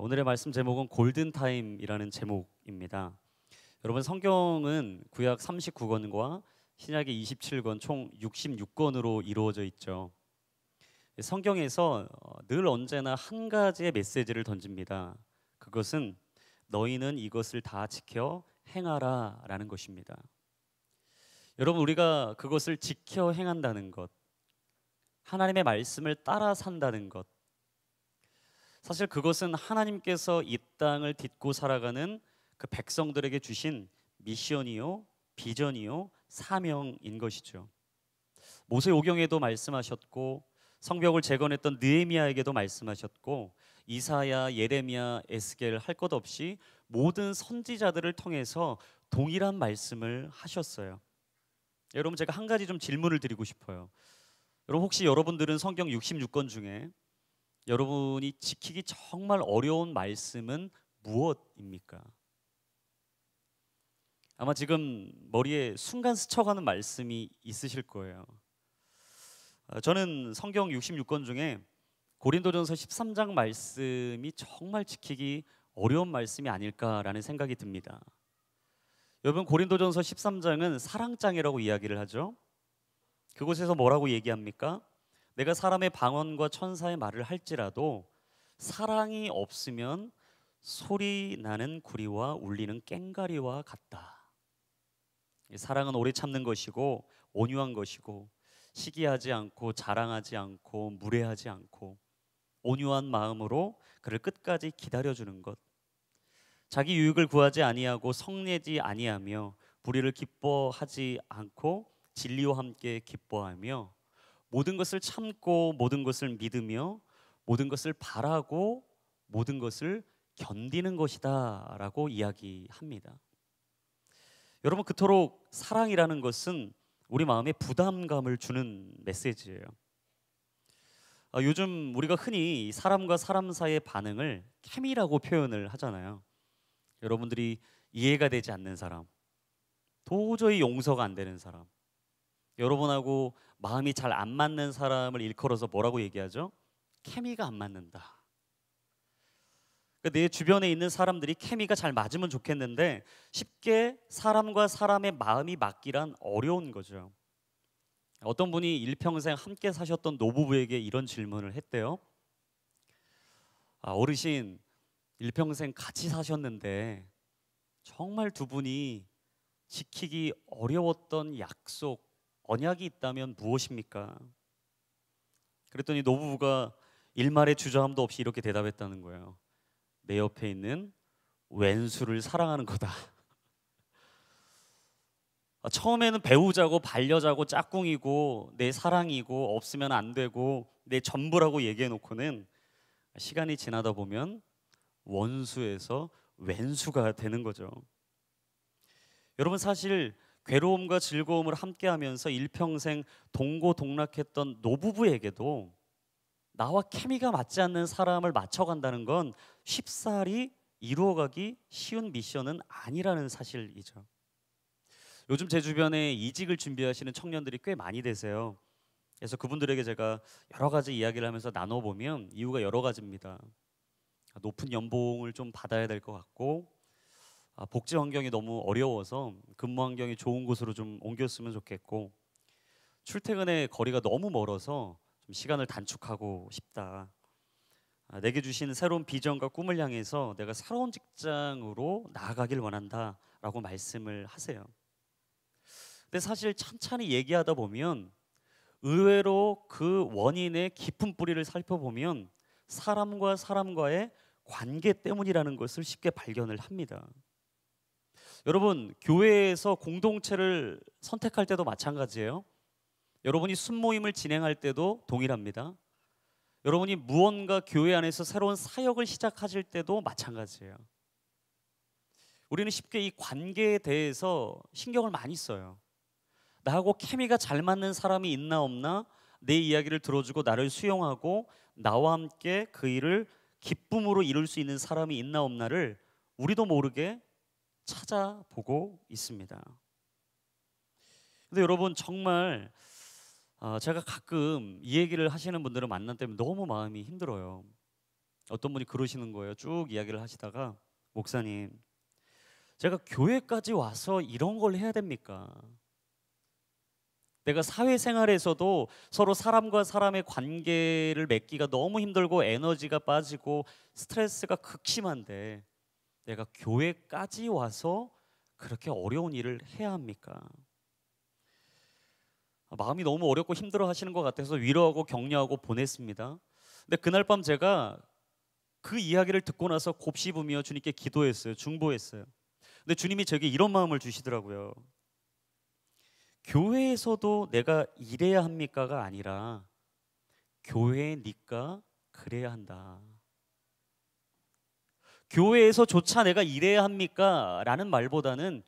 오늘의 말씀 제목은 골든타임이라는 제목입니다. 여러분, 성경은 구약 39권과 신약의 27권 총 66권으로 이루어져 있죠. 성경에서 늘 언제나 한 가지의 메시지를 던집니다. 그것은 너희는 이것을 다 지켜 행하라 라는 것입니다. 여러분, 우리가 그것을 지켜 행한다는 것, 하나님의 말씀을 따라 산다는 것, 사실 그것은 하나님께서 이 땅을 딛고 살아가는 그 백성들에게 주신 미션이요, 비전이요, 사명인 것이죠. 모세오경에도 말씀하셨고, 성벽을 재건했던 느헤미야에게도 말씀하셨고, 이사야, 예레미야, 에스겔 할 것 없이 모든 선지자들을 통해서 동일한 말씀을 하셨어요. 여러분, 제가 한 가지 좀 질문을 드리고 싶어요. 여러분, 혹시 여러분들은 성경 66권 중에 여러분이 지키기 정말 어려운 말씀은 무엇입니까? 아마 지금 머리에 순간 스쳐가는 말씀이 있으실 거예요. 저는 성경 66권 중에 고린도전서 13장 말씀이 정말 지키기 어려운 말씀이 아닐까라는 생각이 듭니다. 여러분, 고린도전서 13장은 사랑장이라고 이야기를 하죠. 그곳에서 뭐라고 얘기합니까? 내가 사람의 방언과 천사의 말을 할지라도 사랑이 없으면 소리 나는 구리와 울리는 꽹과리와 같다. 사랑은 오래 참는 것이고 온유한 것이고 시기하지 않고 자랑하지 않고 무례하지 않고 온유한 마음으로 그를 끝까지 기다려주는 것, 자기 유익을 구하지 아니하고 성내지 아니하며 불의를 기뻐하지 않고 진리와 함께 기뻐하며 모든 것을 참고 모든 것을 믿으며 모든 것을 바라고 모든 것을 견디는 것이다 라고 이야기합니다. 여러분, 그토록 사랑이라는 것은 우리 마음에 부담감을 주는 메시지예요. 요즘 우리가 흔히 사람과 사람 사이의 반응을 케미라고 표현을 하잖아요. 여러분들이 이해가 되지 않는 사람, 도저히 용서가 안 되는 사람, 여러분하고 마음이 잘 안 맞는 사람을 일컬어서 뭐라고 얘기하죠? 케미가 안 맞는다. 그러니까 내 주변에 있는 사람들이 케미가 잘 맞으면 좋겠는데 쉽게 사람과 사람의 마음이 맞기란 어려운 거죠. 어떤 분이 일평생 함께 사셨던 노부부에게 이런 질문을 했대요. 어르신, 일평생 같이 사셨는데 정말 두 분이 지키기 어려웠던 약속, 언약이 있다면 무엇입니까? 그랬더니 노부부가 일말의 주저함도 없이 이렇게 대답했다는 거예요. 내 옆에 있는 왼수를 사랑하는 거다. 처음에는 배우자고 반려자고 짝꿍이고 내 사랑이고 없으면 안 되고 내 전부라고 얘기해 놓고는 시간이 지나다 보면 원수에서 왼수가 되는 거죠. 여러분, 사실 괴로움과 즐거움을 함께하면서 일평생 동고동락했던 노부부에게도 나와 케미가 맞지 않는 사람을 맞춰간다는 건 쉽사리 이루어가기 쉬운 미션은 아니라는 사실이죠. 요즘 제 주변에 이직을 준비하시는 청년들이 꽤 많이 되세요. 그래서 그분들에게 제가 여러 가지 이야기를 하면서 나눠보면 이유가 여러 가지입니다. 높은 연봉을 좀 받아야 될 것 같고, 복지 환경이 너무 어려워서 근무 환경이 좋은 곳으로 좀 옮겼으면 좋겠고, 출퇴근의 거리가 너무 멀어서 좀 시간을 단축하고 싶다. 내게 주신 새로운 비전과 꿈을 향해서 내가 새로운 직장으로 나아가길 원한다라고 말씀을 하세요. 근데 사실 천천히 얘기하다 보면 의외로 그 원인의 깊은 뿌리를 살펴보면 사람과 사람과의 관계 때문이라는 것을 쉽게 발견을 합니다. 여러분, 교회에서 공동체를 선택할 때도 마찬가지예요. 여러분이 순모임을 진행할 때도 동일합니다. 여러분이 무언가 교회 안에서 새로운 사역을 시작하실 때도 마찬가지예요. 우리는 쉽게 이 관계에 대해서 신경을 많이 써요. 나하고 케미가 잘 맞는 사람이 있나 없나, 내 이야기를 들어주고 나를 수용하고 나와 함께 그 일을 기쁨으로 이룰 수 있는 사람이 있나 없나를 우리도 모르게 찾아보고 있습니다. 근데 여러분, 정말 제가 가끔 이 얘기를 하시는 분들을 만날 때면 너무 마음이 힘들어요. 어떤 분이 그러시는 거예요. 쭉 이야기를 하시다가, 목사님, 제가 교회까지 와서 이런 걸 해야 됩니까? 내가 사회생활에서도 서로 사람과 사람의 관계를 맺기가 너무 힘들고 에너지가 빠지고 스트레스가 극심한데 내가 교회까지 와서 그렇게 어려운 일을 해야 합니까? 마음이 너무 어렵고 힘들어 하시는 것 같아서 위로하고 격려하고 보냈습니다. 근데 그날 밤 제가 그 이야기를 듣고 나서 곱씹으며 주님께 기도했어요. 중보했어요. 근데 주님이 제게 이런 마음을 주시더라고요. 교회에서도 내가 이래야 합니까가 아니라 교회니까 그래야 한다. 교회에서조차 내가 이래야 합니까? 라는 말보다는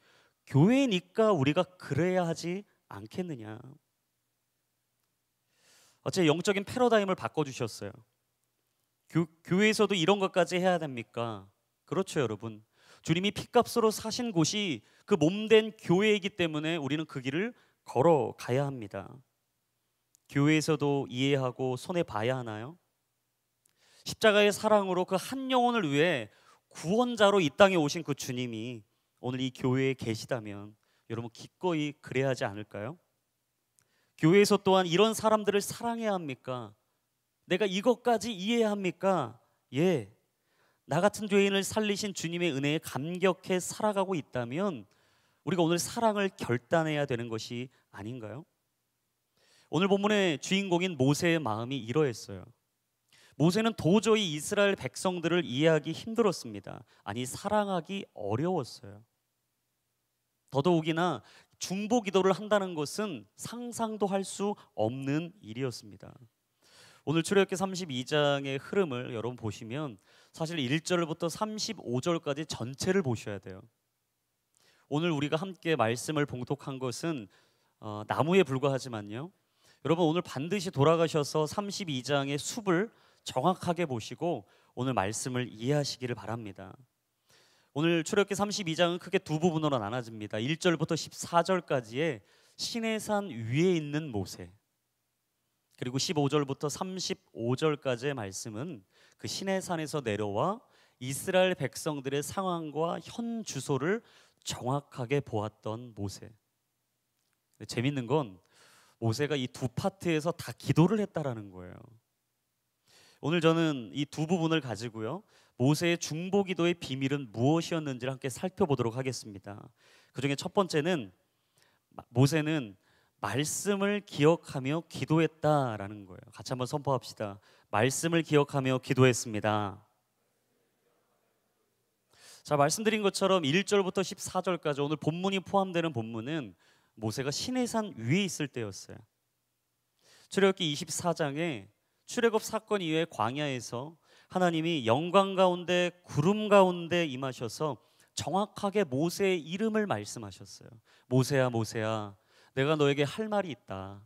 교회니까 우리가 그래야 하지 않겠느냐. 제 영적인 패러다임을 바꿔주셨어요. 교회에서도 이런 것까지 해야 됩니까? 그렇죠, 여러분. 주님이 피값으로 사신 곳이 그 몸된 교회이기 때문에 우리는 그 길을 걸어가야 합니다. 교회에서도 이해하고 손에 봐야 하나요? 십자가의 사랑으로 그 한 영혼을 위해 구원자로 이 땅에 오신 그 주님이 오늘 이 교회에 계시다면 여러분 기꺼이 그래야 하지 않을까요? 교회에서 또한 이런 사람들을 사랑해야 합니까? 내가 이것까지 이해해야 합니까? 예. 나 같은 죄인을 살리신 주님의 은혜에 감격해 살아가고 있다면 우리가 오늘 사랑을 결단해야 되는 것이 아닌가요? 오늘 본문의 주인공인 모세의 마음이 이러했어요. 모세는 도저히 이스라엘 백성들을 이해하기 힘들었습니다. 아니, 사랑하기 어려웠어요. 더더욱이나 중보 기도를 한다는 것은 상상도 할 수 없는 일이었습니다. 오늘 출애굽기 32장의 흐름을 여러분 보시면 사실 1절부터 35절까지 전체를 보셔야 돼요. 오늘 우리가 함께 말씀을 봉독한 것은 나무에 불과하지만요, 여러분 오늘 반드시 돌아가셔서 32장의 숲을 정확하게 보시고 오늘 말씀을 이해하시기를 바랍니다. 오늘 출애굽기 32장은 크게 두 부분으로 나눠집니다. 1절부터 14절까지의 시내산 위에 있는 모세, 그리고 15절부터 35절까지의 말씀은 그 시내산에서 내려와 이스라엘 백성들의 상황과 현 주소를 정확하게 보았던 모세. 재밌는 건 모세가 이 두 파트에서 다 기도를 했다라는 거예요. 오늘 저는 이 두 부분을 가지고요, 모세의 중보 기도의 비밀은 무엇이었는지를 함께 살펴보도록 하겠습니다. 그 중에 첫 번째는 모세는 말씀을 기억하며 기도했다라는 거예요. 같이 한번 선포합시다. 말씀을 기억하며 기도했습니다. 자, 말씀드린 것처럼 1절부터 14절까지 오늘 본문이 포함되는 본문은 모세가 시내산 위에 있을 때였어요. 출애굽기 24장에 출애굽 사건 이후에 광야에서 하나님이 영광 가운데 구름 가운데 임하셔서 정확하게 모세의 이름을 말씀하셨어요. 모세야, 모세야, 내가 너에게 할 말이 있다.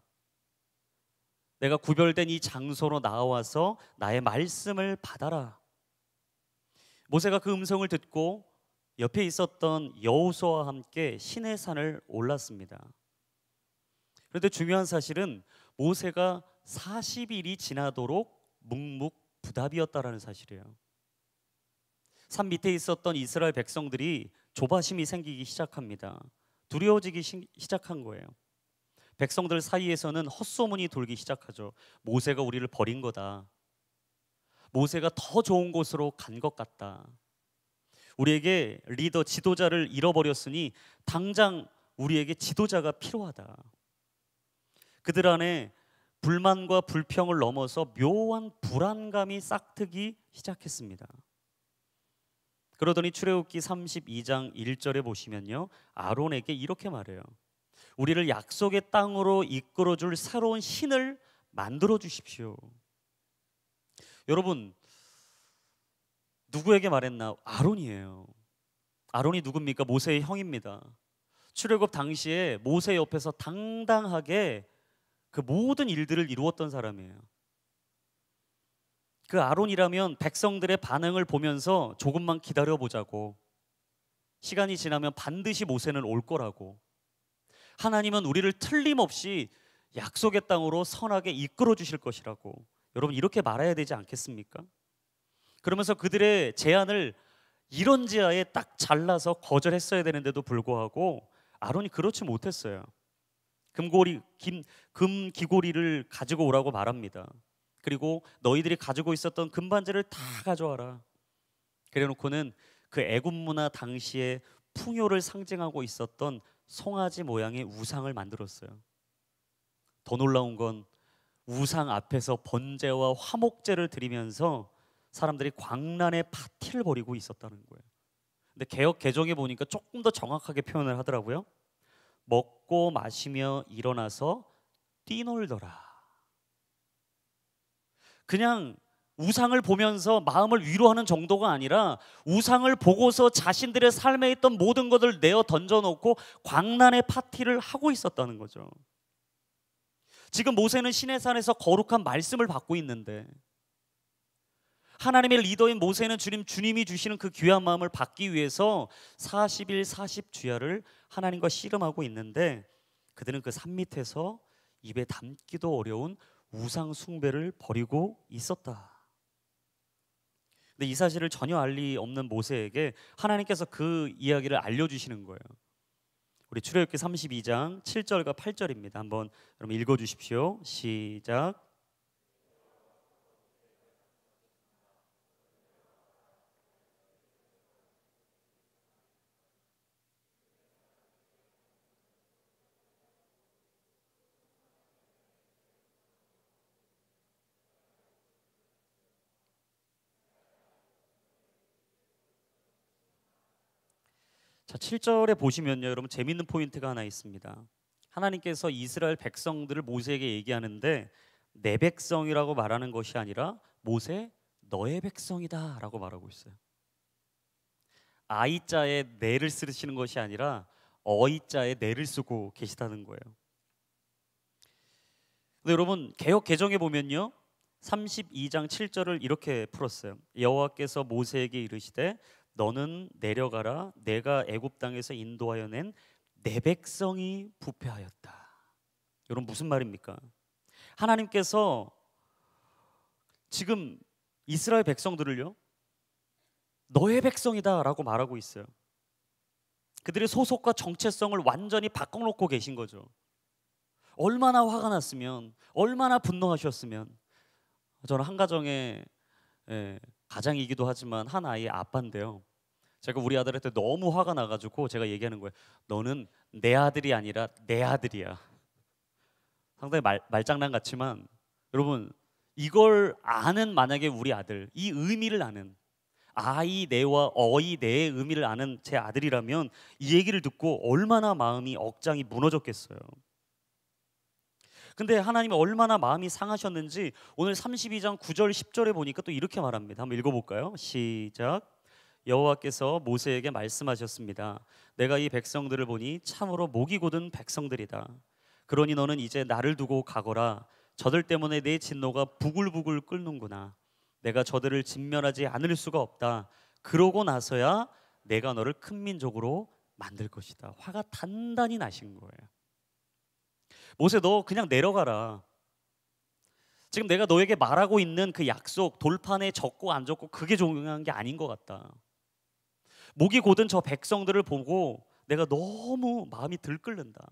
내가 구별된 이 장소로 나와서 나의 말씀을 받아라. 모세가 그 음성을 듣고 옆에 있었던 여호수아와 함께 시내산을 올랐습니다. 그런데 중요한 사실은 모세가 40일이 지나도록 묵묵부답이었다라는 사실이에요. 산 밑에 있었던 이스라엘 백성들이 조바심이 생기기 시작합니다. 두려워지기 시작한 거예요. 백성들 사이에서는 헛소문이 돌기 시작하죠. 모세가 우리를 버린 거다. 모세가 더 좋은 곳으로 간 것 같다. 우리에게 리더, 지도자를 잃어버렸으니 당장 우리에게 지도자가 필요하다. 그들 안에 불만과 불평을 넘어서 묘한 불안감이 싹트기 시작했습니다. 그러더니 출애굽기 32장 1절에 보시면요, 아론에게 이렇게 말해요. 우리를 약속의 땅으로 이끌어줄 새로운 신을 만들어 주십시오. 여러분, 누구에게 말했나? 아론이에요. 아론이 누굽니까? 모세의 형입니다. 출애굽 당시에 모세 옆에서 당당하게 그 모든 일들을 이루었던 사람이에요. 그 아론이라면 백성들의 반응을 보면서 조금만 기다려보자고, 시간이 지나면 반드시 모세는 올 거라고, 하나님은 우리를 틀림없이 약속의 땅으로 선하게 이끌어 주실 것이라고, 여러분 이렇게 말해야 되지 않겠습니까? 그러면서 그들의 제안을 이런지하에 딱 잘라서 거절했어야 되는데도 불구하고 아론이 그렇지 못했어요. 금 귀고리를 가지고 오라고 말합니다. 그리고 너희들이 가지고 있었던 금반지를 다 가져와라. 그래놓고는 그 애굽 문화 당시에 풍요를 상징하고 있었던 송아지 모양의 우상을 만들었어요. 더 놀라운 건 우상 앞에서 번제와 화목제를 드리면서 사람들이 광란의 파티를 벌이고 있었다는 거예요. 근데 개역 개정에 보니까 조금 더 정확하게 표현을 하더라고요. 먹고 마시며 일어나서 뛰놀더라. 그냥 우상을 보면서 마음을 위로하는 정도가 아니라 우상을 보고서 자신들의 삶에 있던 모든 것을 내어 던져놓고 광란의 파티를 하고 있었다는 거죠. 지금 모세는 시내산에서 거룩한 말씀을 받고 있는데 하나님의 리더인 모세는 주님이 주시는 그 귀한 마음을 받기 위해서 40일 40주야를 하나님과 씨름하고 있는데 그들은 그 산 밑에서 입에 담기도 어려운 우상 숭배를 벌이고 있었다. 근데 이 사실을 전혀 알 리 없는 모세에게 하나님께서 그 이야기를 알려주시는 거예요. 우리 출애굽기 32장 7절과 8절입니다. 한번 여러분 읽어주십시오. 시작. 자, 7절에 보시면요, 여러분 재밌는 포인트가 하나 있습니다. 하나님께서 이스라엘 백성들을 모세에게 얘기하는데 내 백성이라고 말하는 것이 아니라 모세 너의 백성이다라고 말하고 있어요. 아이자에 내를 쓰시는 것이 아니라 어이자에 내를 쓰고 계시다는 거예요. 근데 여러분 개역 개정에 보면요 32장 7절을 이렇게 풀었어요. 여호와께서 모세에게 이르시되 너는 내려가라 내가 애굽 땅에서 인도하여 낸 내 백성이 부패하였다. 여러분 무슨 말입니까? 하나님께서 지금 이스라엘 백성들을요 너의 백성이다라고 말하고 있어요. 그들의 소속과 정체성을 완전히 바꿔놓고 계신 거죠. 얼마나 화가 났으면, 얼마나 분노하셨으면. 저는 한 가정의 가장이기도 하지만 한 아이의 아빠인데요. 제가 우리 아들한테 너무 화가 나가지고 제가 얘기하는 거예요. 너는 내 아들이 아니라 내 아들이야. 상당히 말장난 같지만 여러분 이걸 아는 만약에 우리 아들, 이 의미를 아는 아이 내와 어이 내의 의미를 아는 제 아들이라면 이 얘기를 듣고 얼마나 마음이 억장이 무너졌겠어요. 근데 하나님이 얼마나 마음이 상하셨는지 오늘 32장 9절 10절에 보니까 또 이렇게 말합니다. 한번 읽어볼까요? 시작. 여호와께서 모세에게 말씀하셨습니다. 내가 이 백성들을 보니 참으로 목이 곧은 백성들이다. 그러니 너는 이제 나를 두고 가거라. 저들 때문에 내 진노가 부글부글 끓는구나. 내가 저들을 진멸하지 않을 수가 없다. 그러고 나서야 내가 너를 큰 민족으로 만들 것이다. 화가 단단히 나신 거예요. 모세 너 그냥 내려가라. 지금 내가 너에게 말하고 있는 그 약속 돌판에 적고 안 적고 그게 중요한 게 아닌 것 같다. 목이 곧은 저 백성들을 보고 내가 너무 마음이 들끓는다.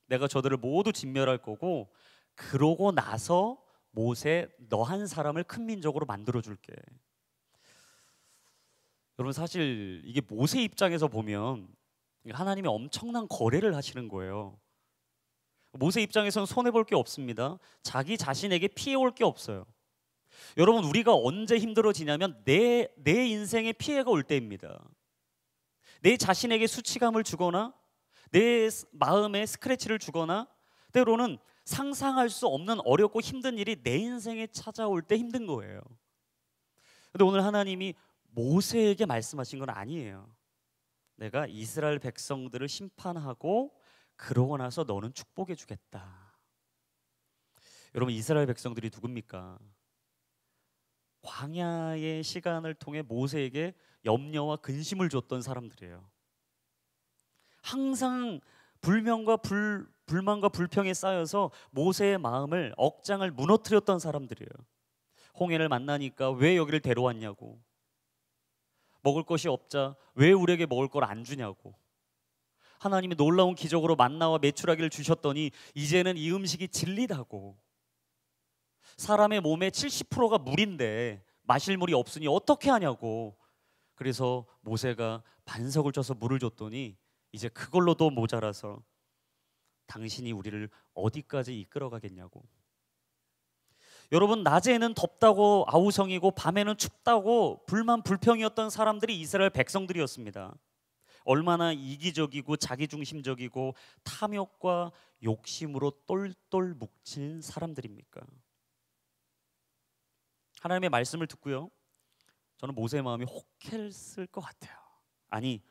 내가 저들을 모두 진멸할 거고 그러고 나서 모세 너 한 사람을 큰 민족으로 만들어 줄게. 여러분 사실 이게 모세 입장에서 보면 하나님이 엄청난 거래를 하시는 거예요. 모세 입장에서는 손해볼 게 없습니다. 자기 자신에게 피해올 게 없어요. 여러분 우리가 언제 힘들어지냐면 내 인생에 피해가 올 때입니다. 내 자신에게 수치감을 주거나 내 마음에 스크래치를 주거나 때로는 상상할 수 없는 어렵고 힘든 일이 내 인생에 찾아올 때 힘든 거예요. 근데 오늘 하나님이 모세에게 말씀하신 건 아니에요. 내가 이스라엘 백성들을 심판하고 그러고 나서 너는 축복해 주겠다. 여러분 이스라엘 백성들이 누굽니까? 광야의 시간을 통해 모세에게 염려와 근심을 줬던 사람들이에요. 항상 불만과 불평에 쌓여서 모세의 마음을 억장을 무너뜨렸던 사람들이에요. 홍해를 만나니까 왜 여기를 데려왔냐고, 먹을 것이 없자 왜 우리에게 먹을 걸 안 주냐고, 하나님이 놀라운 기적으로 만나와 메추라기를 주셨더니 이제는 이 음식이 진리다고, 사람의 몸의 70%가 물인데 마실 물이 없으니 어떻게 하냐고. 그래서 모세가 반석을 쳐서 물을 줬더니 이제 그걸로도 모자라서 당신이 우리를 어디까지 이끌어 가겠냐고. 여러분, 낮에는 덥다고 아우성이고 밤에는 춥다고 불만 불평이었던 사람들이 이스라엘 백성들이었습니다. 얼마나 이기적이고 자기중심적이고 탐욕과 욕심으로 똘똘 뭉친 사람들입니까? 하나님의 말씀을 듣고요, 저는 모세의 마음이 혹했을 것 같아요. 아니,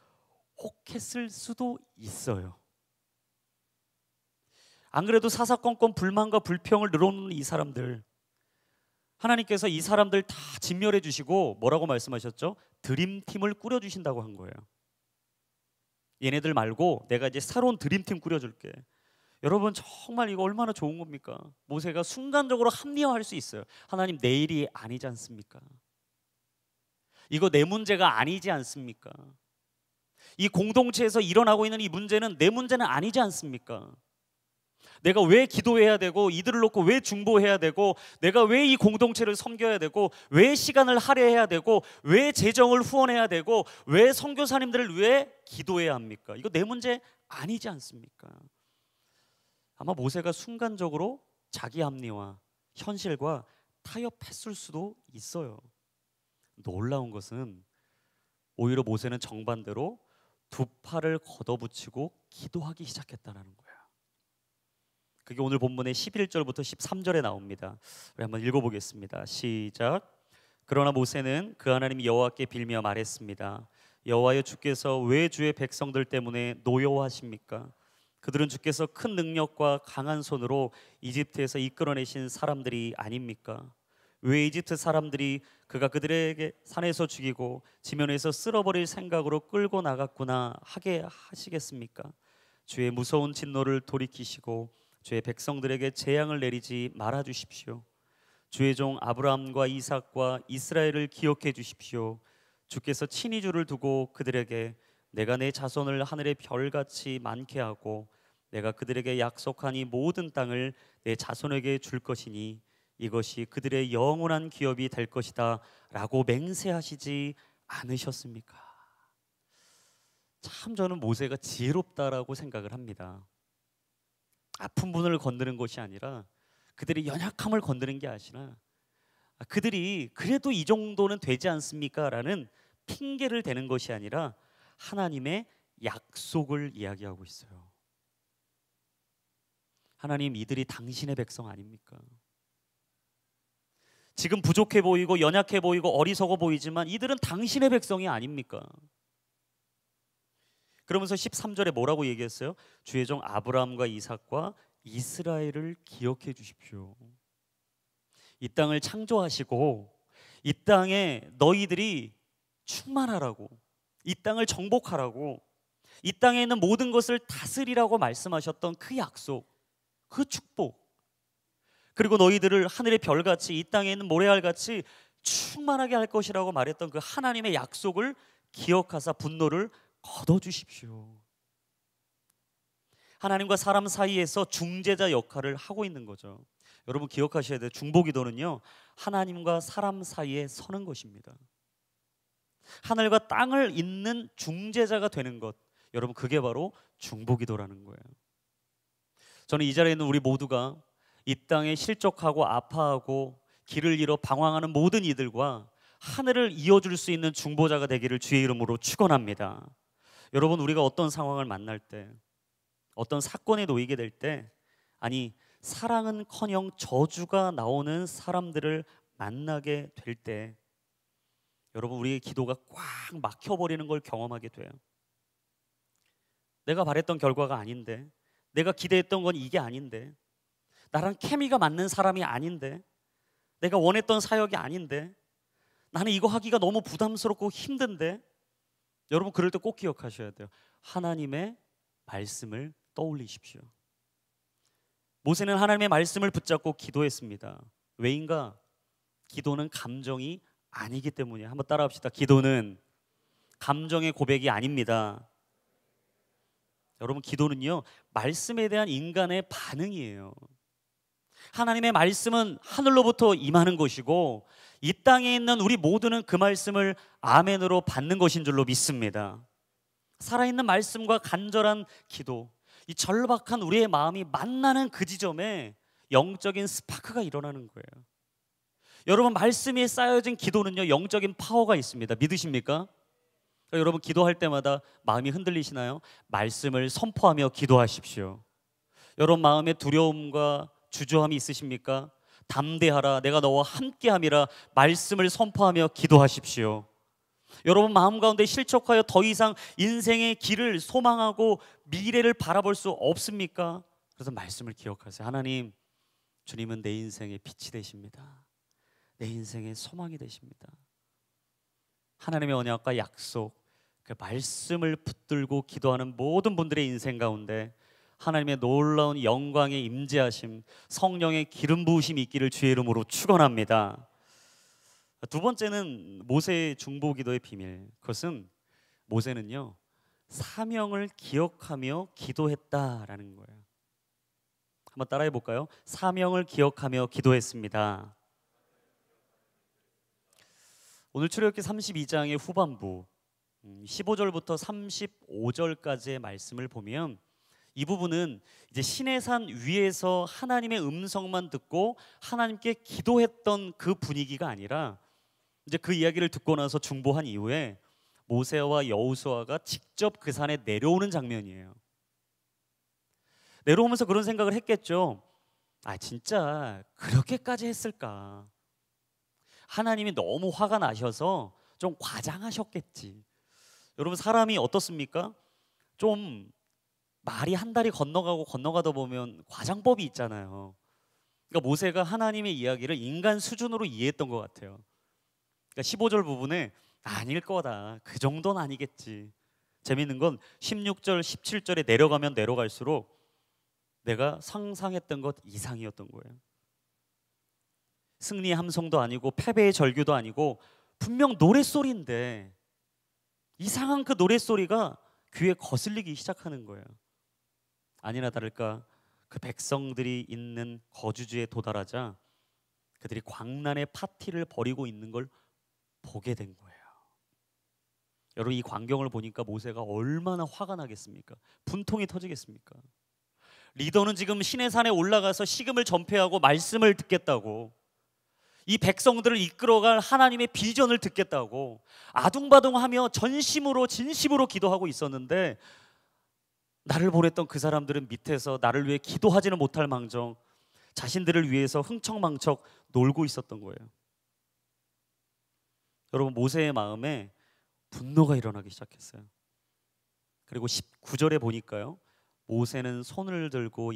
혹했을 수도 있어요. 안 그래도 사사건건 불만과 불평을 늘어놓는 이 사람들, 하나님께서 이 사람들 다 진멸해 주시고 뭐라고 말씀하셨죠? 드림팀을 꾸려 주신다고 한 거예요. 얘네들 말고 내가 이제 새로운 드림팀 꾸려줄게. 여러분, 정말 이거 얼마나 좋은 겁니까? 모세가 순간적으로 합리화할 수 있어요. 하나님, 내 일이 아니지 않습니까? 이거 내 문제가 아니지 않습니까? 이 공동체에서 일어나고 있는 이 문제는 내 문제는 아니지 않습니까? 내가 왜 기도해야 되고, 이들을 놓고 왜 중보해야 되고, 내가 왜 이 공동체를 섬겨야 되고, 왜 시간을 할애해야 되고, 왜 재정을 후원해야 되고, 왜 선교사님들을 위해 기도해야 합니까? 이거 내 문제 아니지 않습니까? 아마 모세가 순간적으로 자기 합리화, 현실과 타협했을 수도 있어요. 놀라운 것은 오히려 모세는 정반대로 두 팔을 걷어붙이고 기도하기 시작했다는 거예요. 그게 오늘 본문의 11절부터 13절에 나옵니다. 우리 한번 읽어보겠습니다. 시작. 그러나 모세는 그 하나님 여호와께 빌며 말했습니다. 여호와여, 주께서 왜 주의 백성들 때문에 노여워하십니까? 그들은 주께서 큰 능력과 강한 손으로 이집트에서 이끌어내신 사람들이 아닙니까? 왜 이집트 사람들이 그가 그들에게 산에서 죽이고 지면에서 쓸어버릴 생각으로 끌고 나갔구나 하게 하시겠습니까? 주의 무서운 진노를 돌이키시고 주의 백성들에게 재앙을 내리지 말아 주십시오. 주의 종 아브라함과 이삭과 이스라엘을 기억해 주십시오. 주께서 친히 주를 두고 그들에게 내가 내 자손을 하늘의 별같이 많게 하고 내가 그들에게 약속한 이 모든 땅을 내 자손에게 줄 것이니 이것이 그들의 영원한 기업이 될 것이다 라고 맹세하시지 않으셨습니까? 참 저는 모세가 지혜롭다라고 생각을 합니다. 아픈 분을 건드는 것이 아니라, 그들의 연약함을 건드는 게 아니라, 그들이 그래도 이 정도는 되지 않습니까? 라는 핑계를 대는 것이 아니라 하나님의 약속을 이야기하고 있어요. 하나님, 이들이 당신의 백성 아닙니까? 지금 부족해 보이고 연약해 보이고 어리석어 보이지만 이들은 당신의 백성이 아닙니까? 그러면서 13절에 뭐라고 얘기했어요? 주의 종 아브라함과 이삭과 이스라엘을 기억해 주십시오. 이 땅을 창조하시고 이 땅에 너희들이 충만하라고, 이 땅을 정복하라고, 이 땅에 있는 모든 것을 다스리라고 말씀하셨던 그 약속, 그 축복, 그리고 너희들을 하늘의 별같이 이 땅에 있는 모래알같이 충만하게 할 것이라고 말했던 그 하나님의 약속을 기억하사 분노를 걷어주십시오. 하나님과 사람 사이에서 중재자 역할을 하고 있는 거죠. 여러분, 기억하셔야 돼요. 중보기도는요, 하나님과 사람 사이에 서는 것입니다. 하늘과 땅을 잇는 중재자가 되는 것, 여러분, 그게 바로 중보기도라는 거예요. 저는 이 자리에 있는 우리 모두가 이 땅에 실족하고 아파하고 길을 잃어 방황하는 모든 이들과 하늘을 이어줄 수 있는 중보자가 되기를 주의 이름으로 축원합니다. 여러분, 우리가 어떤 상황을 만날 때, 어떤 사건에 놓이게 될 때, 아니 사랑은커녕 저주가 나오는 사람들을 만나게 될 때, 여러분, 우리의 기도가 꽉 막혀버리는 걸 경험하게 돼요. 내가 바랬던 결과가 아닌데, 내가 기대했던 건 이게 아닌데, 나랑 케미가 맞는 사람이 아닌데, 내가 원했던 사역이 아닌데, 나는 이거 하기가 너무 부담스럽고 힘든데. 여러분, 그럴 때 꼭 기억하셔야 돼요. 하나님의 말씀을 떠올리십시오. 모세는 하나님의 말씀을 붙잡고 기도했습니다. 왜인가? 기도는 감정이 아니기 때문이에요. 한번 따라합시다. 기도는 감정의 고백이 아닙니다. 여러분, 기도는요, 말씀에 대한 인간의 반응이에요. 하나님의 말씀은 하늘로부터 임하는 것이고 이 땅에 있는 우리 모두는 그 말씀을 아멘으로 받는 것인 줄로 믿습니다. 살아있는 말씀과 간절한 기도, 이 절박한 우리의 마음이 만나는 그 지점에 영적인 스파크가 일어나는 거예요. 여러분, 말씀에 쌓여진 기도는요, 영적인 파워가 있습니다. 믿으십니까? 그러니까 여러분, 기도할 때마다 마음이 흔들리시나요? 말씀을 선포하며 기도하십시오. 여러분, 마음에 두려움과 주저함이 있으십니까? 담대하라, 내가 너와 함께함이라 말씀을 선포하며 기도하십시오. 여러분, 마음 가운데 실족하여 더 이상 인생의 길을 소망하고 미래를 바라볼 수 없습니까? 그래서 말씀을 기억하세요. 하나님, 주님은 내 인생의 빛이 되십니다. 내 인생의 소망이 되십니다. 하나님의 언약과 약속, 그 말씀을 붙들고 기도하는 모든 분들의 인생 가운데 하나님의 놀라운 영광의 임재하심, 성령의 기름 부으심이 있기를 주의 이름으로 축원합니다. 두 번째는 모세의 중보기도의 비밀. 그것은 모세는요, 사명을 기억하며 기도했다라는 거예요. 한번 따라해 볼까요? 사명을 기억하며 기도했습니다. 오늘 출애굽기 32장의 후반부 15절부터 35절까지의 말씀을 보면 이 부분은 이제 시내산 위에서 하나님의 음성만 듣고 하나님께 기도했던 그 분위기가 아니라 이제 그 이야기를 듣고 나서 중보한 이후에 모세와 여호수아가 직접 그 산에 내려오는 장면이에요. 내려오면서 그런 생각을 했겠죠. 아, 진짜 그렇게까지 했을까? 하나님이 너무 화가 나셔서 좀 과장하셨겠지. 여러분, 사람이 어떻습니까? 좀 말이 한 달이 건너가다 보면 과장법이 있잖아요. 그러니까 모세가 하나님의 이야기를 인간 수준으로 이해했던 것 같아요. 그러니까 15절 부분에 아닐 거다, 그 정도는 아니겠지. 재밌는 건 16절, 17절에 내려가면 내려갈수록 내가 상상했던 것 이상이었던 거예요. 승리의 함성도 아니고 패배의 절규도 아니고 분명 노랫소리인데 이상한 그 노랫소리가 귀에 거슬리기 시작하는 거예요. 아니나 다를까 그 백성들이 있는 거주지에 도달하자 그들이 광란의 파티를 벌이고 있는 걸 보게 된 거예요. 여러분, 이 광경을 보니까 모세가 얼마나 화가 나겠습니까? 분통이 터지겠습니까? 리더는 지금 시내산에 올라가서 식음을 전폐하고 말씀을 듣겠다고, 이 백성들을 이끌어갈 하나님의 비전을 듣겠다고 아둥바둥하며 전심으로 진심으로 기도하고 있었는데 나를 보냈던 그 사람들은 밑에서 나를 위해 기도하지는 못할 망정 자신들을 위해서 흥청망청 놀고 있었던 거예요. 여러분, 모세의 마음에 분노가 일어나기 시작했어요. 그리고 19절에 보니까요, 모세는 손을 들고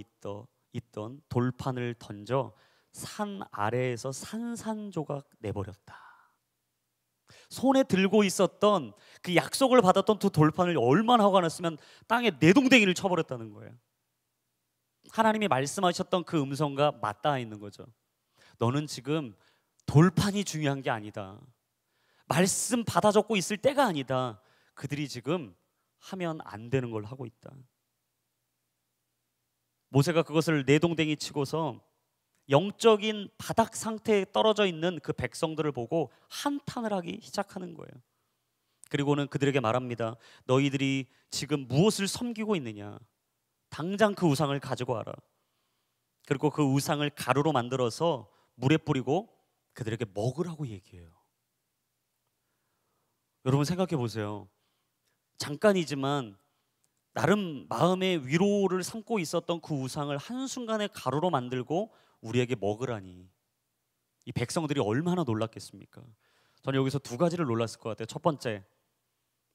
있던 돌판을 던져 산 아래에서 산산조각 내버렸다. 손에 들고 있었던 그 약속을 받았던 두 돌판을 얼마나 화가 났으면 땅에 내동댕이를 쳐버렸다는 거예요. 하나님이 말씀하셨던 그 음성과 맞닿아 있는 거죠. 너는 지금 돌판이 중요한 게 아니다. 말씀 받아 적고 있을 때가 아니다. 그들이 지금 하면 안 되는 걸 하고 있다. 모세가 그것을 내동댕이 치고서 영적인 바닥 상태에 떨어져 있는 그 백성들을 보고 한탄을 하기 시작하는 거예요. 그리고는 그들에게 말합니다. 너희들이 지금 무엇을 섬기고 있느냐? 당장 그 우상을 가지고 와라. 그리고 그 우상을 가루로 만들어서 물에 뿌리고 그들에게 먹으라고 얘기해요. 여러분, 생각해 보세요. 잠깐이지만 나름 마음의 위로를 삼고 있었던 그 우상을 한순간에 가루로 만들고 우리에게 먹으라니, 이 백성들이 얼마나 놀랐겠습니까? 저는 여기서 두 가지를 놀랐을 것 같아요. 첫 번째,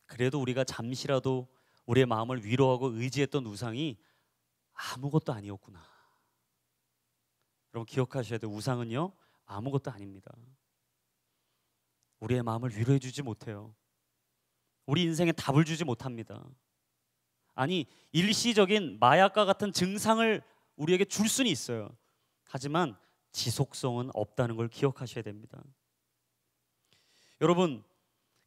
그래도 우리가 잠시라도 우리의 마음을 위로하고 의지했던 우상이 아무것도 아니었구나. 여러분, 기억하셔야 돼요. 우상은요, 아무것도 아닙니다. 우리의 마음을 위로해 주지 못해요. 우리 인생에 답을 주지 못합니다. 아니, 일시적인 마약과 같은 증상을 우리에게 줄 수는 있어요. 하지만 지속성은 없다는 걸 기억하셔야 됩니다. 여러분,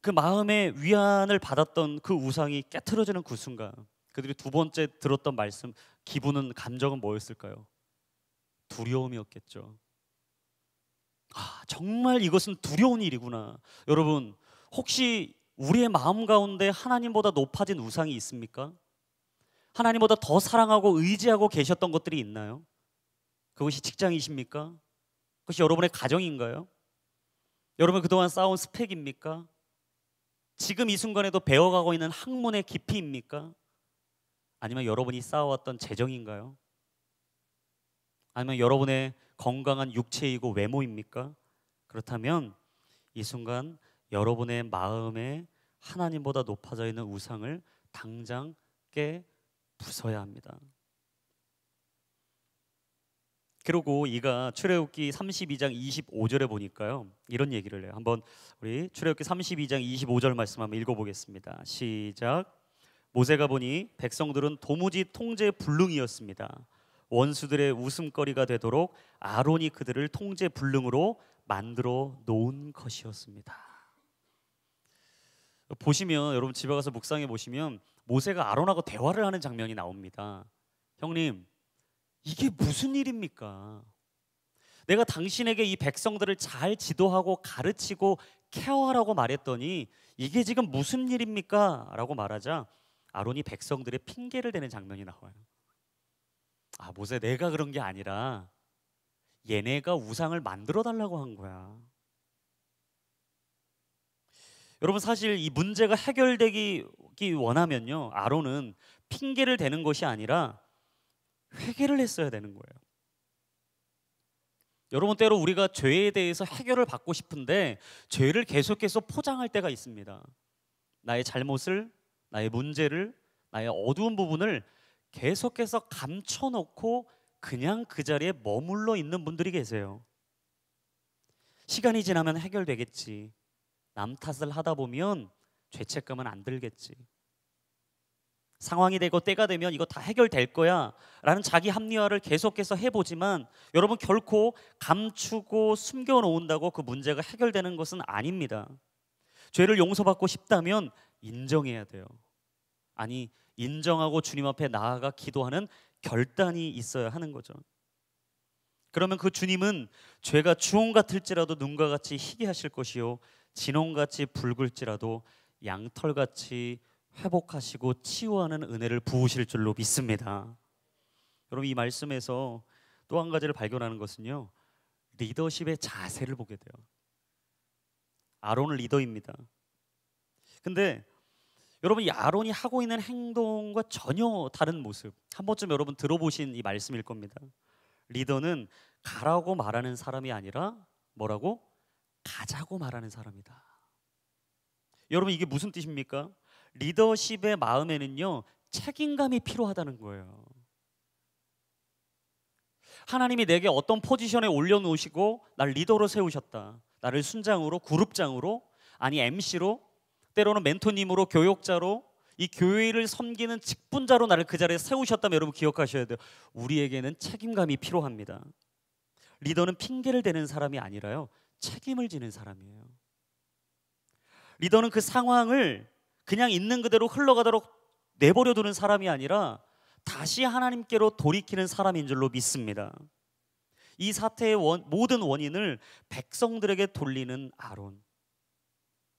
그 마음의 위안을 받았던 그 우상이 깨트려지는 그 순간, 그들이 두 번째 들었던 말씀, 기분은, 감정은 뭐였을까요? 두려움이었겠죠. 정말 이것은 두려운 일이구나. 여러분, 혹시 우리의 마음 가운데 하나님보다 높아진 우상이 있습니까? 하나님보다 더 사랑하고 의지하고 계셨던 것들이 있나요? 그것이 직장이십니까? 그것이 여러분의 가정인가요? 여러분 그동안 쌓아온 스펙입니까? 지금 이 순간에도 배워가고 있는 학문의 깊이입니까? 아니면 여러분이 쌓아왔던 재정인가요? 아니면 여러분의 건강한 육체이고 외모입니까? 그렇다면 이 순간 여러분의 마음에 하나님보다 높아져 있는 우상을 당장 깨 부숴야 합니다. 그리고 이가 출애굽기 32장 25절에 보니까요, 이런 얘기를 해요. 한번 우리 출애굽기 32장 25절 말씀 한번 읽어보겠습니다. 시작. 모세가 보니 백성들은 도무지 통제 불능이었습니다. 원수들의 웃음거리가 되도록 아론이 그들을 통제 불능으로 만들어 놓은 것이었습니다. 보시면, 여러분 집에 가서 묵상해 보시면 모세가 아론하고 대화를 하는 장면이 나옵니다. 형님, 이게 무슨 일입니까? 내가 당신에게 이 백성들을 잘 지도하고 가르치고 케어하라고 말했더니 이게 지금 무슨 일입니까? 라고 말하자 아론이 백성들의 핑계를 대는 장면이 나와요. 모세, 내가 그런 게 아니라 얘네가 우상을 만들어 달라고 한 거야. 여러분, 사실 이 문제가 해결되기 원하면요, 아론은 핑계를 대는 것이 아니라 회개를 했어야 되는 거예요. 여러분, 때로 우리가 죄에 대해서 해결을 받고 싶은데 죄를 계속해서 포장할 때가 있습니다. 나의 잘못을, 나의 문제를, 나의 어두운 부분을 계속해서 감춰놓고 그냥 그 자리에 머물러 있는 분들이 계세요. 시간이 지나면 해결되겠지, 남 탓을 하다 보면 죄책감은 안 들겠지, 상황이 되고 때가 되면 이거 다 해결될 거야 라는 자기 합리화를 계속해서 해보지만 여러분, 결코 감추고 숨겨놓는다고 그 문제가 해결되는 것은 아닙니다. 죄를 용서받고 싶다면 인정해야 돼요. 아니, 인정하고 주님 앞에 나아가 기도하는 결단이 있어야 하는 거죠. 그러면 그 주님은 죄가 주홍 같을지라도 눈과 같이 희게 하실 것이요, 진홍같이 붉을지라도 양털같이 회복하시고 치유하는 은혜를 부으실 줄로 믿습니다. 여러분, 이 말씀에서 또 한 가지를 발견하는 것은요, 리더십의 자세를 보게 돼요. 아론은 리더입니다. 근데 여러분, 이 아론이 하고 있는 행동과 전혀 다른 모습, 한 번쯤 여러분 들어보신 이 말씀일 겁니다. 리더는 가라고 말하는 사람이 아니라 뭐라고? 가자고 말하는 사람이다. 여러분, 이게 무슨 뜻입니까? 리더십의 마음에는요, 책임감이 필요하다는 거예요. 하나님이 내게 어떤 포지션에 올려놓으시고 날 리더로 세우셨다, 나를 순장으로, 그룹장으로, 아니 MC로, 때로는 멘토님으로, 교역자로, 이 교회를 섬기는 직분자로 나를 그 자리에 세우셨다면 여러분 기억하셔야 돼요. 우리에게는 책임감이 필요합니다. 리더는 핑계를 대는 사람이 아니라요, 책임을 지는 사람이에요. 리더는 그 상황을 그냥 있는 그대로 흘러가도록 내버려 두는 사람이 아니라 다시 하나님께로 돌이키는 사람인 줄로 믿습니다. 이 사태의 모든 원인을 백성들에게 돌리는 아론.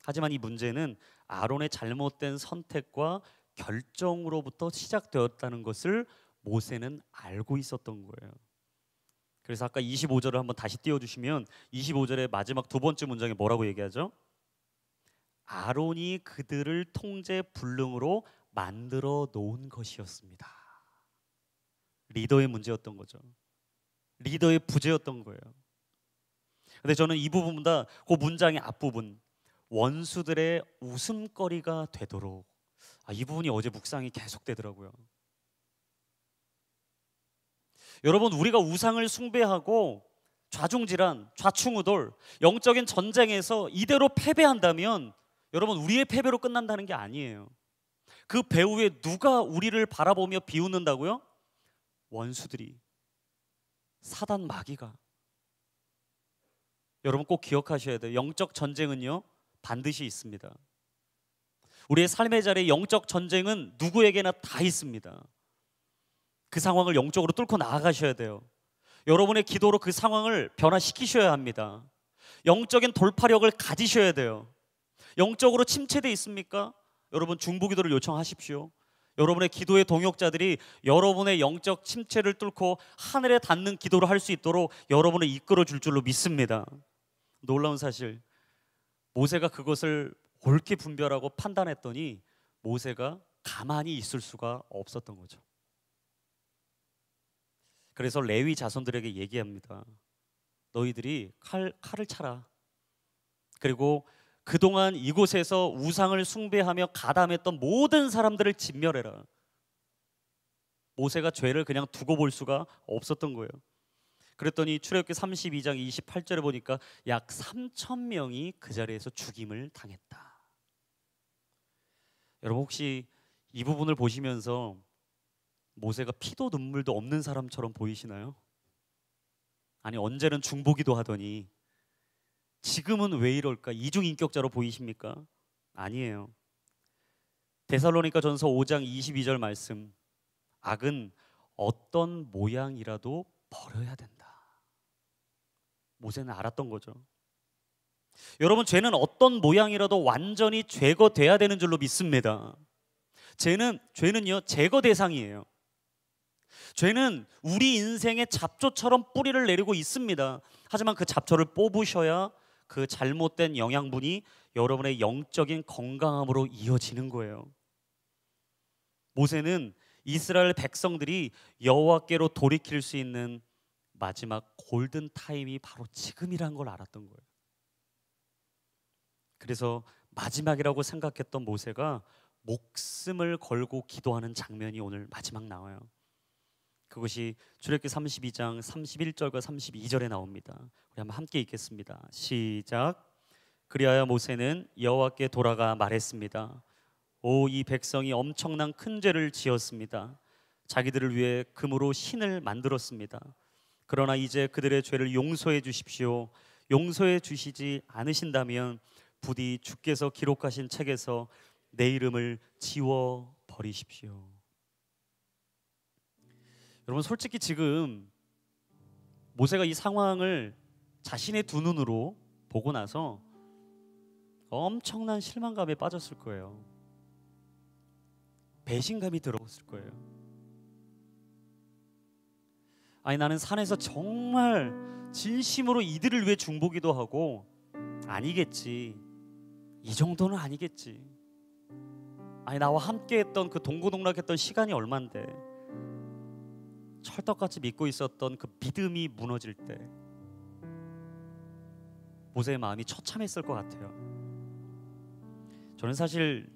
하지만 이 문제는 아론의 잘못된 선택과 결정으로부터 시작되었다는 것을 모세는 알고 있었던 거예요. 그래서 아까 25절을 한번 다시 띄워주시면 25절의 마지막 두 번째 문장에 뭐라고 얘기하죠? 아론이 그들을 통제 불능으로 만들어 놓은 것이었습니다. 리더의 문제였던 거죠. 리더의 부재였던 거예요. 근데 저는 이 부분보다 그 문장의 앞부분, 원수들의 웃음거리가 되도록, 이 부분이 어제 묵상이 계속되더라고요. 여러분, 우리가 우상을 숭배하고 좌중질환, 좌충우돌, 영적인 전쟁에서 이대로 패배한다면 여러분, 우리의 패배로 끝난다는 게 아니에요. 그 배후에 누가 우리를 바라보며 비웃는다고요? 원수들이, 사단 마귀가. 여러분 꼭 기억하셔야 돼요. 영적 전쟁은요 반드시 있습니다. 우리의 삶의 자리에 영적 전쟁은 누구에게나 다 있습니다. 그 상황을 영적으로 뚫고 나아가셔야 돼요. 여러분의 기도로 그 상황을 변화시키셔야 합니다. 영적인 돌파력을 가지셔야 돼요. 영적으로 침체되어 있습니까? 여러분 중보기도를 요청하십시오. 여러분의 기도의 동역자들이 여러분의 영적 침체를 뚫고 하늘에 닿는 기도를 할 수 있도록 여러분을 이끌어 줄 줄로 믿습니다. 놀라운 사실, 모세가 그것을 옳게 분별하고 판단했더니 모세가 가만히 있을 수가 없었던 거죠. 그래서 레위 자손들에게 얘기합니다. 너희들이 칼을 차라. 그리고 그동안 이곳에서 우상을 숭배하며 가담했던 모든 사람들을 진멸해라. 모세가 죄를 그냥 두고 볼 수가 없었던 거예요. 그랬더니 출애굽기 32장 28절에 보니까 약 3천 명이 그 자리에서 죽임을 당했다. 여러분 혹시 이 부분을 보시면서 모세가 피도 눈물도 없는 사람처럼 보이시나요? 아니 언제는 중보기도 하더니 지금은 왜 이럴까? 이중인격자로 보이십니까? 아니에요. 데살로니가 전서 5장 22절 말씀, 악은 어떤 모양이라도 버려야 된다. 모세는 알았던 거죠. 여러분 죄는 어떤 모양이라도 완전히 제거돼야 되는 줄로 믿습니다. 죄는요 제거 대상이에요. 죄는 우리 인생의 잡초처럼 뿌리를 내리고 있습니다. 하지만 그 잡초를 뽑으셔야 그 잘못된 영양분이 여러분의 영적인 건강함으로 이어지는 거예요. 모세는 이스라엘 백성들이 여호와께로 돌이킬 수 있는 마지막 골든 타임이 바로 지금이란 걸 알았던 거예요. 그래서 마지막이라고 생각했던 모세가 목숨을 걸고 기도하는 장면이 오늘 마지막 나와요. 그것이 출애굽기 32장 31절과 32절에 나옵니다. 우리 한번 함께 읽겠습니다. 시작. 그리하여 모세는 여호와께 돌아가 말했습니다. 오, 이 백성이 엄청난 큰 죄를 지었습니다. 자기들을 위해 금으로 신을 만들었습니다. 그러나 이제 그들의 죄를 용서해 주십시오. 용서해 주시지 않으신다면 부디 주께서 기록하신 책에서 내 이름을 지워 버리십시오. 여러분 솔직히 지금 모세가 이 상황을 자신의 두 눈으로 보고 나서 엄청난 실망감에 빠졌을 거예요. 배신감이 들어왔을 거예요. 아니 나는 산에서 정말 진심으로 이들을 위해 중보기도 하고 아니겠지. 이 정도는 아니겠지. 아니 나와 함께했던 그 동고동락했던 시간이 얼만데 철떡같이 믿고 있었던 그 믿음이 무너질 때 모세의 마음이 처참했을 것 같아요. 저는 사실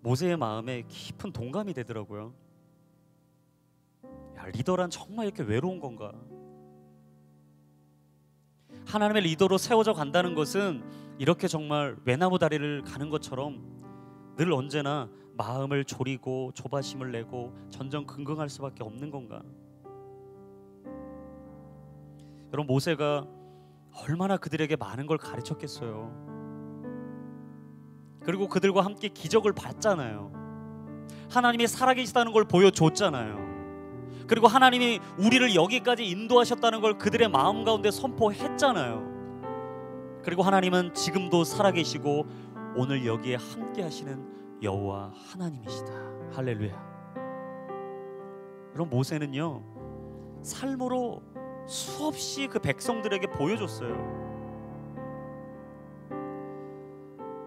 모세의 마음에 깊은 동감이 되더라고요. 야, 리더란 정말 이렇게 외로운 건가? 하나님의 리더로 세워져 간다는 것은 이렇게 정말 외나무 다리를 가는 것처럼 늘 언제나 마음을 졸이고 조바심을 내고 전전긍긍할 수밖에 없는 건가? 여러분 모세가 얼마나 그들에게 많은 걸 가르쳤겠어요. 그리고 그들과 함께 기적을 봤잖아요. 하나님이 살아계시다는 걸 보여줬잖아요. 그리고 하나님이 우리를 여기까지 인도하셨다는 걸 그들의 마음 가운데 선포했잖아요. 그리고 하나님은 지금도 살아계시고 오늘 여기에 함께 하시는 여호와 하나님이시다. 할렐루야. 여러분 모세는요 삶으로 수없이 그 백성들에게 보여줬어요.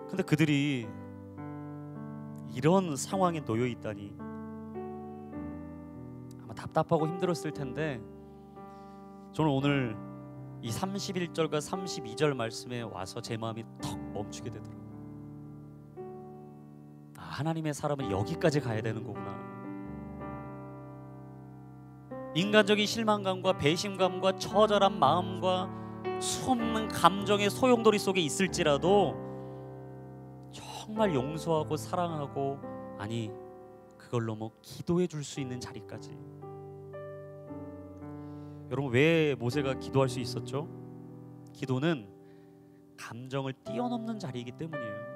근데 그들이 이런 상황에 놓여 있다니 아마 답답하고 힘들었을 텐데 저는 오늘 이 31절과 32절 말씀에 와서 제 마음이 턱 멈추게 되더라고요. 하나님의 사람은 여기까지 가야 되는 거구나. 인간적인 실망감과 배신감과 처절한 마음과 수없는 감정의 소용돌이 속에 있을지라도 정말 용서하고 사랑하고 아니 그걸 넘어 기도해 줄 수 있는 자리까지. 여러분 왜 모세가 기도할 수 있었죠? 기도는 감정을 뛰어넘는 자리이기 때문이에요.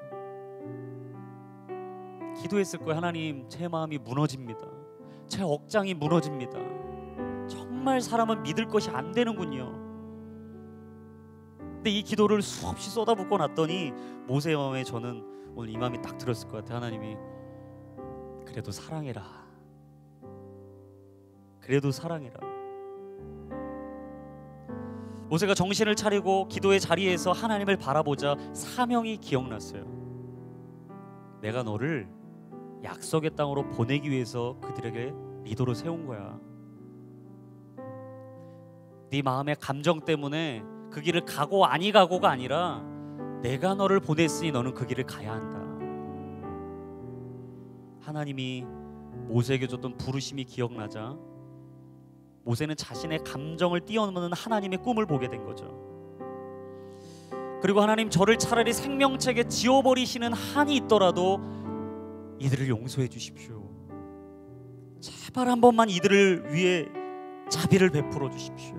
기도했을 거예요. 하나님, 제 마음이 무너집니다. 제 억장이 무너집니다. 정말 사람은 믿을 것이 안 되는군요. 근데 이 기도를 수없이 쏟아붓고 났더니 모세의 마음에 저는 오늘 이 마음이 딱 들었을 것 같아요. 하나님이 그래도 사랑해라. 그래도 사랑해라. 모세가 정신을 차리고 기도의 자리에서 하나님을 바라보자 사명이 기억났어요. 내가 너를 약속의 땅으로 보내기 위해서 그들에게 리더로 세운 거야. 네 마음의 감정 때문에 그 길을 가고 아니 가고가 아니라 내가 너를 보냈으니 너는 그 길을 가야 한다. 하나님이 모세에게 줬던 부르심이 기억나자 모세는 자신의 감정을 뛰어넘는 하나님의 꿈을 보게 된 거죠. 그리고 하나님, 저를 차라리 생명책에 지워버리시는 한이 있더라도 이들을 용서해 주십시오. 제발 한 번만 이들을 위해 자비를 베풀어 주십시오.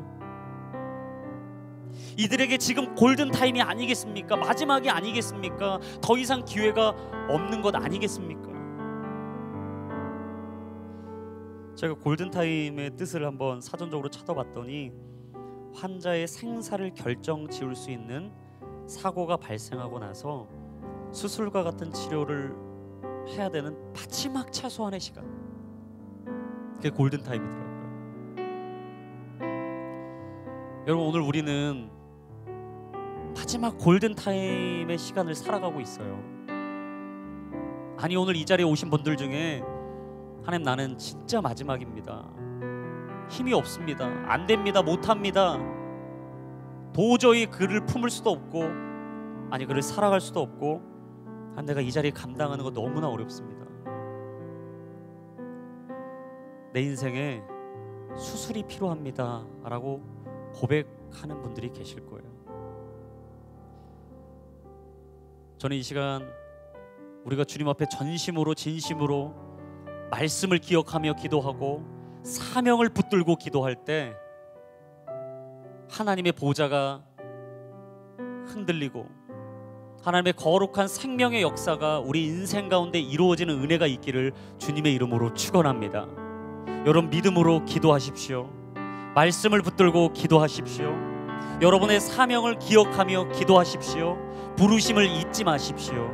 이들에게 지금 골든타임이 아니겠습니까? 마지막이 아니겠습니까? 더 이상 기회가 없는 것 아니겠습니까? 제가 골든타임의 뜻을 한번 사전적으로 찾아봤더니 환자의 생사를 결정지을 수 있는 사고가 발생하고 나서 수술과 같은 치료를 해야 되는 마지막 최소한의 시간, 그게 골든타임이더라고요. 여러분, 오늘 우리는 마지막 골든타임의 시간을 살아가고 있어요. 아니, 오늘 이 자리에 오신 분들 중에 하나님, 나는 진짜 마지막입니다. 힘이 없습니다. 안 됩니다. 못합니다. 도저히 그를 품을 수도 없고, 아니 그를 살아갈 수도 없고, 내가 이 자리에 감당하는 거 너무나 어렵습니다. 내 인생에 수술이 필요합니다 라고 고백하는 분들이 계실 거예요. 저는 이 시간 우리가 주님 앞에 전심으로 진심으로 말씀을 기억하며 기도하고 사명을 붙들고 기도할 때 하나님의 보좌가 흔들리고 하나님의 거룩한 생명의 역사가 우리 인생 가운데 이루어지는 은혜가 있기를 주님의 이름으로 축원합니다. 여러분, 믿음으로 기도하십시오. 말씀을 붙들고 기도하십시오. 여러분의 사명을 기억하며 기도하십시오. 부르심을 잊지 마십시오.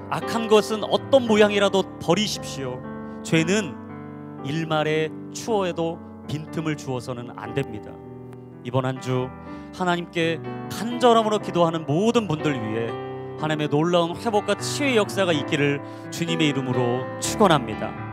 악한 것은 어떤 모양이라도 버리십시오. 죄는 일말의 추워에도 빈틈을 주어서는 안 됩니다. 이번 한 주 하나님께 간절함으로 기도하는 모든 분들 위해 하나님의 놀라운 회복과 치유의 역사가 있기를 주님의 이름으로 축원합니다.